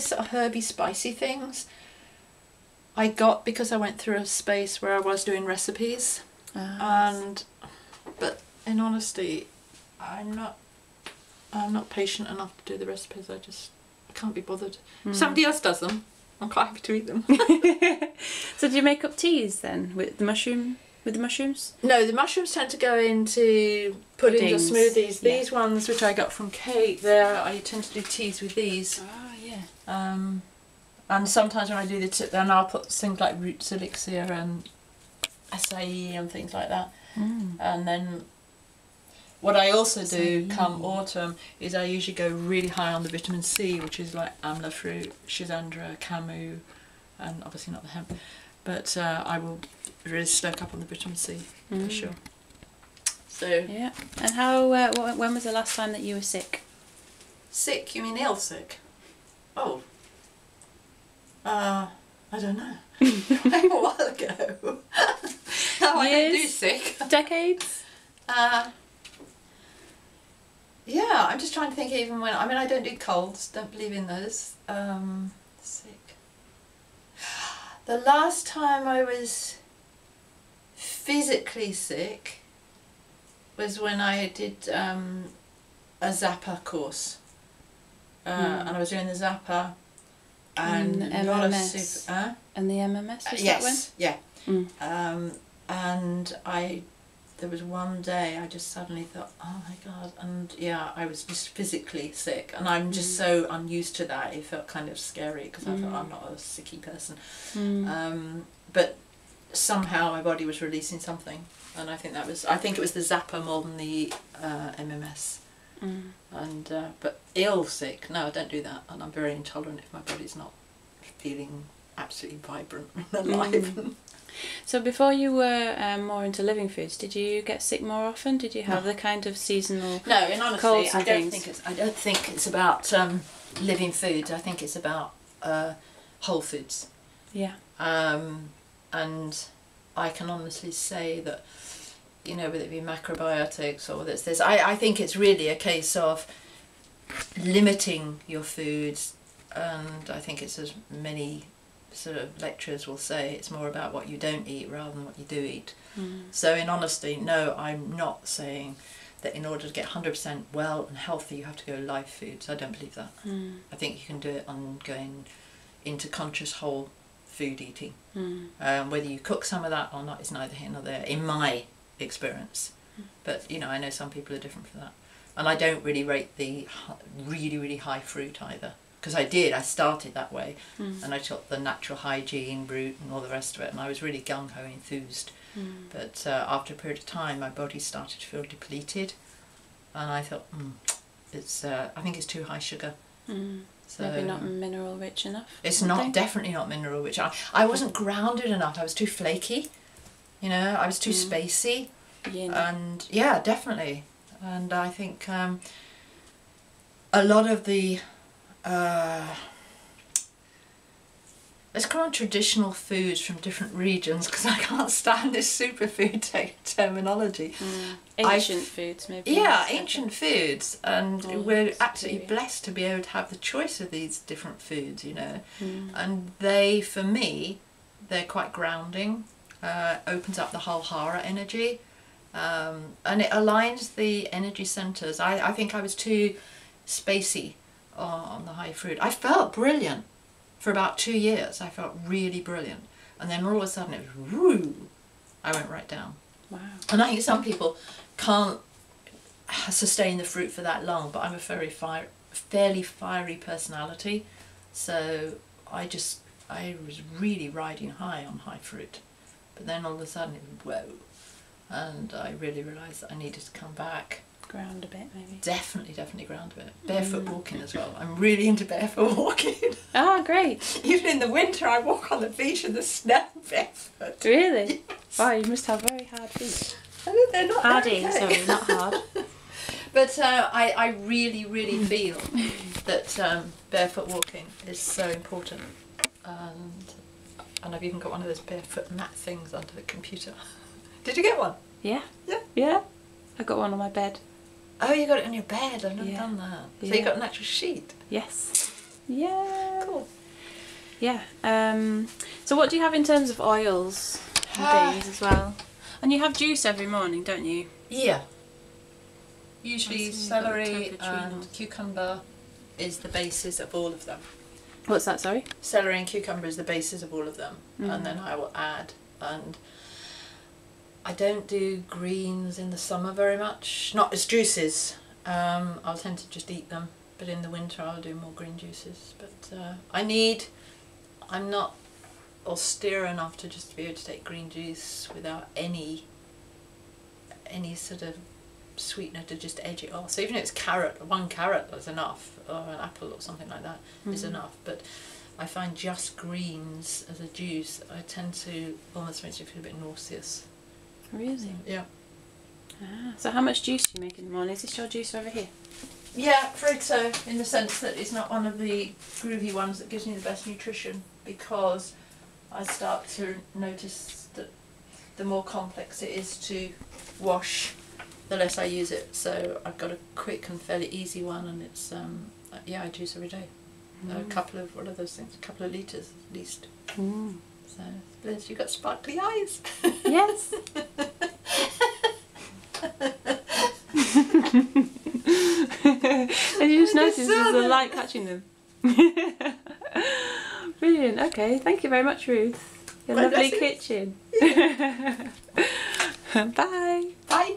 sort of herby, spicy things I got because I went through a space where I was doing recipes. But in honesty, I'm not patient enough to do the recipes. I can't be bothered. Somebody else does them. I'm quite happy to eat them. So do you make up teas then with the mushroom? With the mushrooms? No, the mushrooms tend to go into puddings or smoothies. Yeah. These ones, which I got from Kate, there I tend to do teas with these. Oh yeah. And sometimes when I do then I'll put things like Ruth's elixir and acai and things like that. And then what I also do come autumn is I usually go really high on the vitamin C, which is like amla fruit, schizandra, camu, and obviously not the hemp. But I will really stoke up on the vitamin C for sure. So yeah. And how? When was the last time that you were sick? Sick? You mean ill sick? Oh. I don't know. A while ago. No, I don't do sick. Decades? Yeah, I'm just trying to think even when... I mean, I don't do colds. Don't believe in those. Sick. The last time I was physically sick was when I did a Zappa course. And I was doing the Zappa and a lot of super... And the MMS, was yes, that one? Yeah. And there was one day I just suddenly thought, oh my God, and yeah, I was just physically sick, and I'm just so unused to that. It felt kind of scary because I thought I'm not a sicky person. But somehow my body was releasing something, and I think it was the Zappa more than the MMS. And but ill sick, no, I don't do that, and I'm very intolerant if my body's not feeling absolutely vibrant and alive. So before you were more into living foods, did you get sick more often? Did you have the kind of seasonal No, in honesty, colds and I don't think it's about living foods. I think it's about whole foods. Yeah. And I can honestly say that, you know, whether it be macrobiotics or whether it's this, I think it's really a case of limiting your foods, and I think it's as many sort of lecturers will say, it's more about what you don't eat rather than what you do eat. So in honesty, no, I'm not saying that in order to get 100% well and healthy you have to go live foods. I don't believe that. I think you can do it on going into conscious whole food eating. Whether you cook some of that or not is neither here nor there in my experience. But you know, I know some people are different for that, and I don't really rate the really high fruit either. Because I started that way, and I took the natural hygiene route and all the rest of it, and I was really gung-ho enthused. But after a period of time, my body started to feel depleted, and I thought, I think it's too high sugar. So maybe not mineral rich enough. It's definitely not mineral rich. I wasn't grounded enough. I was too flaky, you know. I was too spacey, and yeah, definitely. And I think a lot of the let's call them traditional foods from different regions, because I can't stand this superfood terminology. Ancient foods, maybe. Yeah, ancient foods, and we're absolutely blessed to be able to have the choice of these different foods, you know. And they, for me, they're quite grounding. Opens up the whole hara energy, and it aligns the energy centers. I think I was too spacey on the high fruit. I felt brilliant for about 2 years. I felt really brilliant, and then all of a sudden it was woo, I went right down. Wow. And I think some people can't sustain the fruit for that long, but I'm a fairly fiery personality, so I was really riding high on high fruit, but then all of a sudden it was whoa, and I really realised that I needed to come back. Ground a bit, maybe. Definitely ground a bit. Barefoot walking as well. I'm really into barefoot walking. Oh, great. Even in the winter I walk on the beach in the snow barefoot. Really? Yes. Wow, you must have very hard feet. They're not hardy, okay. Sorry, not hard. But I really feel that barefoot walking is so important. And I've even got one of those barefoot mat things under the computer. Did you get one? Yeah. Yeah? Yeah. I got one on my bed. Oh, you got it on your bed. I've never done that. So Yeah. you got an actual sheet? Yes. Yeah. Cool. Yeah. So what do you have in terms of oils and things as well? And you have juice every morning, don't you? Yeah. Usually I see you've got celery temperature and cucumber is the basis of all of them. What's that, sorry? Celery and cucumber is the basis of all of them. Mm. And then I will add, and I don't do greens in the summer very much, not as juices. I'll tend to just eat them, but in the winter I'll do more green juices. But I'm not austere enough to just be able to take green juice without any sort of sweetener to just edge it off. So even if it's one carrot is enough, or an apple or something like that is enough. But I find just greens as a juice, I tend to almost makes me feel a bit nauseous. Really? So, yeah. Ah, so how much juice do you make in the morning? Is this your juice over here? Yeah, afraid so, in the sense that it's not one of the groovy ones that gives me the best nutrition, because I start to notice that the more complex it is to wash, the less I use it. So I've got a quick and fairly easy one, and it's I juice every day. A couple of, what are those things? A couple of litres at least. Mm. So, Liz, you've got sparkly eyes. Yes. And you just noticed there's a light catching them. Brilliant. Okay, thank you very much, Ruth. Your lovely kitchen. Bye. Bye.